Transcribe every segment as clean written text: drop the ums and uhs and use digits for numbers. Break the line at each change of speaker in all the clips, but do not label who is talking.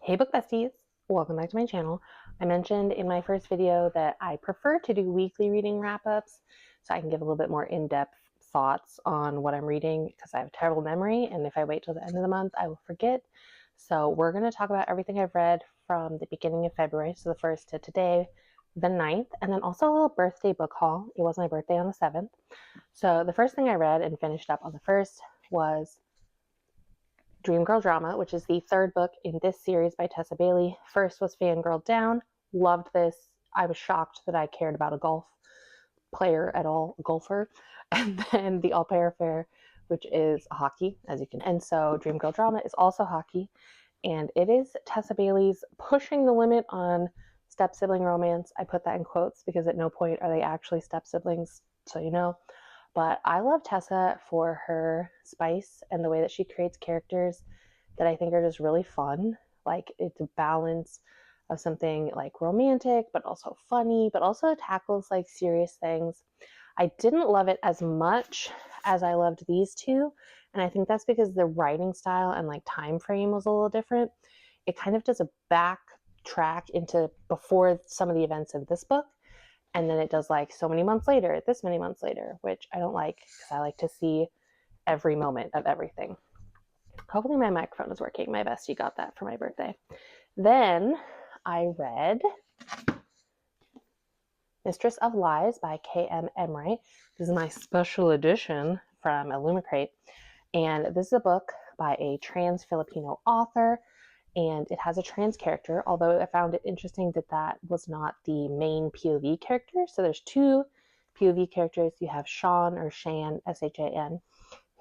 Hey book besties, welcome back to my channel. I mentioned in my first video that I prefer to do weekly reading wrap-ups so I can give a little bit more in-depth thoughts on what I'm reading because I have a terrible memory, and if I wait till the end of the month I will forget. So we're going to talk about everything I've read from the beginning of February, so the 1st to today, the 9th, and then also a little birthday book haul. It was my birthday on the 7th. So the first thing I read and finished up on the 1st was Dream Girl Drama, which is the third book in this series by Tessa Bailey. First was Fangirl Down. Loved this. I was shocked that I cared about a golf player at all, a golfer. And then The All Pair Affair, which is hockey, as you can. And so Dream Girl Drama is also hockey. And it is Tessa Bailey's pushing the limit on step-sibling romance. I put that in quotes because at no point are they actually step-siblings, so you know. But I love Tessa for her spice and the way that she creates characters that I think are just really fun. Like, it's a balance of something like romantic, but also funny, but also tackles like serious things. I didn't love it as much as I loved these two, and I think that's because the writing style and like time frame was a little different. It kind of does a backtrack into before some of the events in this book, and then it does like so many months later, this many months later, which I don't like because I like to see every moment of everything. Hopefully my microphone is working. My bestie got that for my birthday. Then I read Mistress of Lies by K.M. Enright. This is my special edition from Illumicrate. And this is a book by a trans Filipino author, and it has a trans character, although I found it interesting that that was not the main POV character. So there's two POV characters. You have Sean, or Shan, S-H-A-N,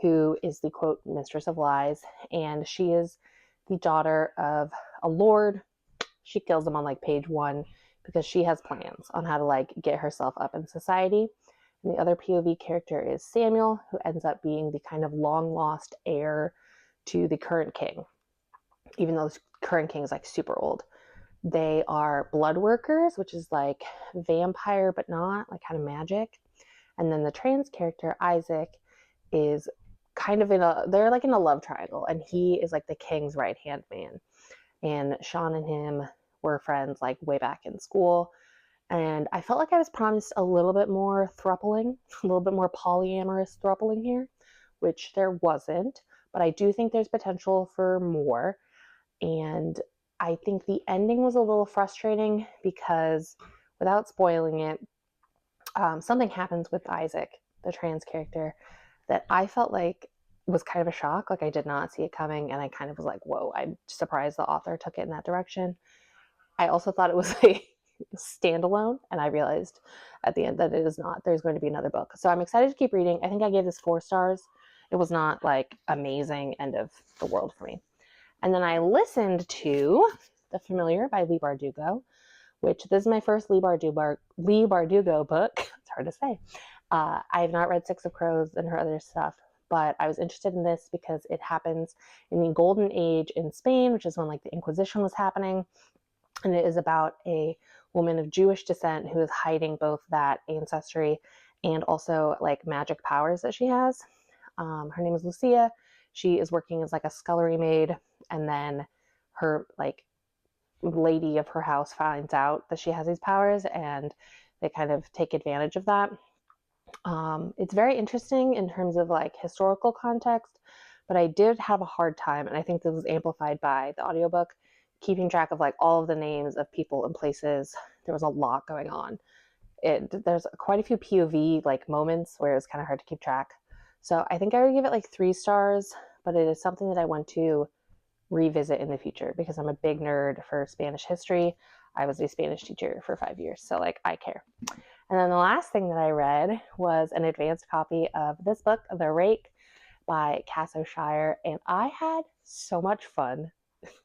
who is the, quote, Mistress of Lies, and she is the daughter of a lord. She kills him on like page 1 because she has plans on how to like get herself up in society. And the other POV character is Samuel, who ends up being the kind of long lost heir to the current king, even though the current king is like super old. They are blood workers, which is like vampire but not, like kind of magic. And then the trans character Isaac is kind of they're like in a love triangle, and he is like the king's right hand man. And Sean and him were friends like way back in school, and I felt like I was promised a little bit more throupling, a little bit more polyamorous throupling here, which there wasn't, but I do think there's potential for more. And I think the ending was a little frustrating because, without spoiling it, something happens with Isaac, the trans character, that I felt like was kind of a shock. Like, I did not see it coming, and I kind of was like, whoa, I'm surprised the author took it in that direction. I also thought it was a standalone, and I realized at the end that it is not. There's going to be another book. So I'm excited to keep reading. I think I gave this 4 stars. It was not like amazing end of the world for me. And then I listened to The Familiar by Leigh Bardugo, which this is my first Leigh Bardugo book. It's hard to say. I have not read Six of Crows and her other stuff, but I was interested in this because it happens in the Golden Age in Spain, which is when like the Inquisition was happening. And it is about a woman of Jewish descent who is hiding both that ancestry and also like magic powers that she has. Her name is Lucia. She is working as like a scullery maid, and then her like lady of her house finds out that she has these powers, and they kind of take advantage of that. It's very interesting in terms of like historical context, but I did have a hard time, and I think this was amplified by the audiobook, keeping track of like all of the names of people and places. There was a lot going on. There's quite a few POV like moments where it was kind of hard to keep track. So I think I would give it like 3 stars, but it is something that I want to revisit in the future because I'm a big nerd for Spanish history. I was a Spanish teacher for 5 years, so like I care. And then the last thing that I read was an advanced copy of this book, The Rake by Kass, OShire, and I had so much fun.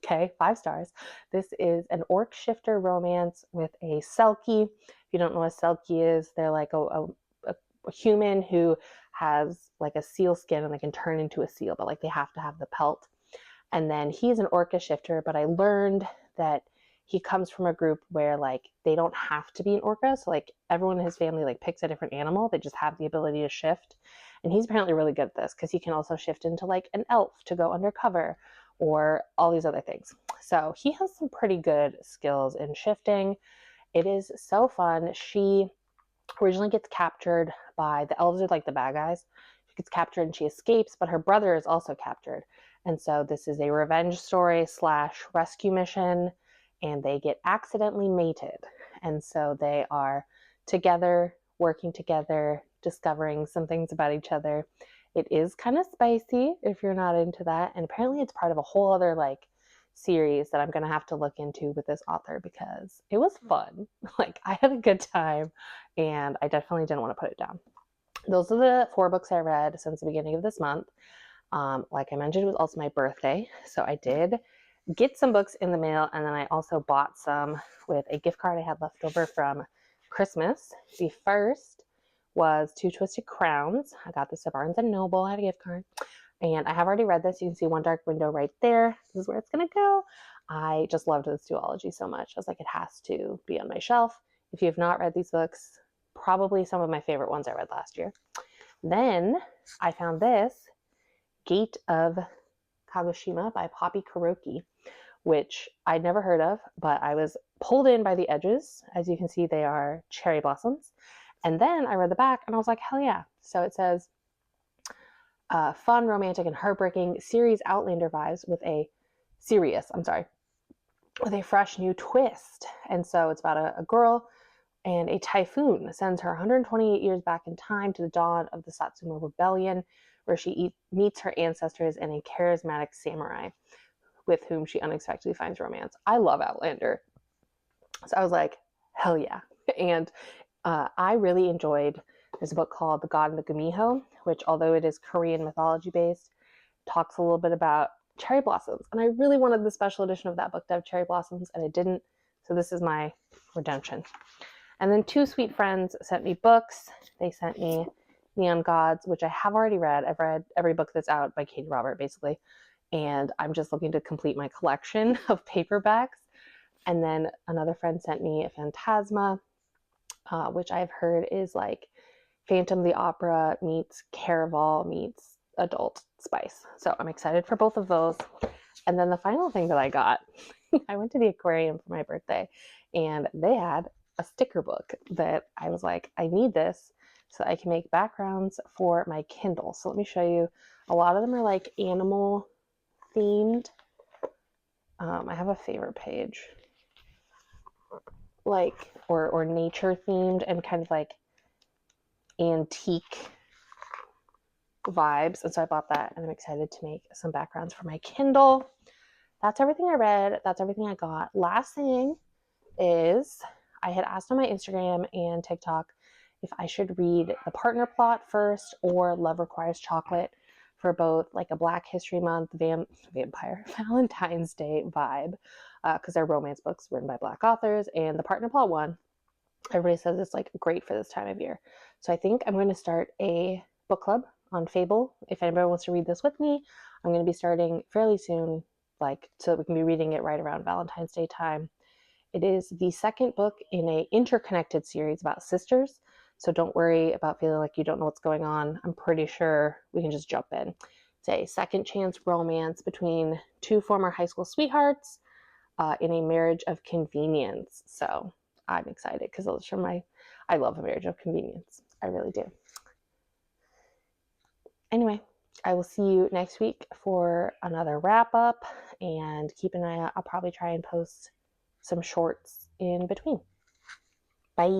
Okay, 5 stars. This is an orc shifter romance with a selkie. If you don't know what a selkie is, they're like a human who has like a seal skin and they can turn into a seal, but like they have to have the pelt. And then he's an orca shifter, but I learned that he comes from a group where like they don't have to be an orca. So like everyone in his family like picks a different animal. They just have the ability to shift. And he's apparently really good at this because he can also shift into like an elf to go undercover or all these other things. So he has some pretty good skills in shifting. It is so fun. She originally gets captured by the elves, are like the bad guys. She gets captured and she escapes, but her brother is also captured. And so this is a revenge story / rescue mission, and they get accidentally mated. And so they are together, working together, discovering some things about each other. It is kind of spicy if you're not into that. And apparently it's part of a whole other like series that I'm going to have to look into with this author because it was fun. Like I had a good time and I definitely didn't want to put it down. Those are the 4 books I read since the beginning of this month. Like I mentioned, it was also my birthday. So I did get some books in the mail, and then I also bought some with a gift card I had left over from Christmas. The first was Two Twisted Crowns. I got this at Barnes & Noble. I had a gift card. And I have already read this. You can see One Dark Window right there. This is where it's going to go. I just loved this duology so much. I was like, it has to be on my shelf. If you have not read these books, probably some of my favorite ones I read last year. Then I found this, Gate of Kagoshima by Poppy Kuroki, which I'd never heard of, but I was pulled in by the edges. As you can see, they are cherry blossoms. And then I read the back and I was like, hell yeah. So it says, fun, romantic, and heartbreaking series Outlander vibes with a fresh new twist. And so it's about a girl, and a typhoon sends her 128 years back in time to the dawn of the Satsuma Rebellion, where she meets her ancestors and a charismatic samurai with whom she unexpectedly finds romance. I love Outlander. So I was like, hell yeah. And I really enjoyed, there's a book called The God and the Gumiho, which, although it is Korean mythology based, talks a little bit about cherry blossoms. And I really wanted the special edition of that book to have cherry blossoms, and it didn't. So this is my redemption. And then 2 sweet friends sent me books. They sent me Neon Gods, which I have already read. I've read every book that's out by Katie Robert, basically. And I'm just looking to complete my collection of paperbacks. And then another friend sent me a Phantasma, which I've heard is like Phantom the Opera meets Caraval meets adult spice. So I'm excited for both of those. And then the final thing that I got, I went to the aquarium for my birthday, and they had a sticker book that I was like, I need this so I can make backgrounds for my Kindle. So let me show you. A lot of them are like animal themed. I have a favorite page, like, or nature themed and kind of like antique vibes. And so I bought that, and I'm excited to make some backgrounds for my Kindle. That's everything I read. That's everything I got. Last thing is, I had asked on my Instagram and TikTok if I should read The Partner Plot first or Love Requires Chocolate for both like a Black History Month, vampire, Valentine's Day vibe, because they're romance books written by Black authors. And the Partner Plot one, everybody says it's like great for this time of year. So I think I'm going to start a book club on Fable. If anybody wants to read this with me, I'm going to be starting fairly soon, like so that we can be reading it right around Valentine's Day time. It is the second book in an interconnected series about sisters. So don't worry about feeling like you don't know what's going on. I'm pretty sure we can just jump in. It's a second chance romance between 2 former high school sweethearts in a marriage of convenience. So I'm excited because those are I love A Marriage of Convenience. I really do. Anyway, I will see you next week for another wrap up, and keep an eye out. I'll probably try and post some shorts in between. Bye.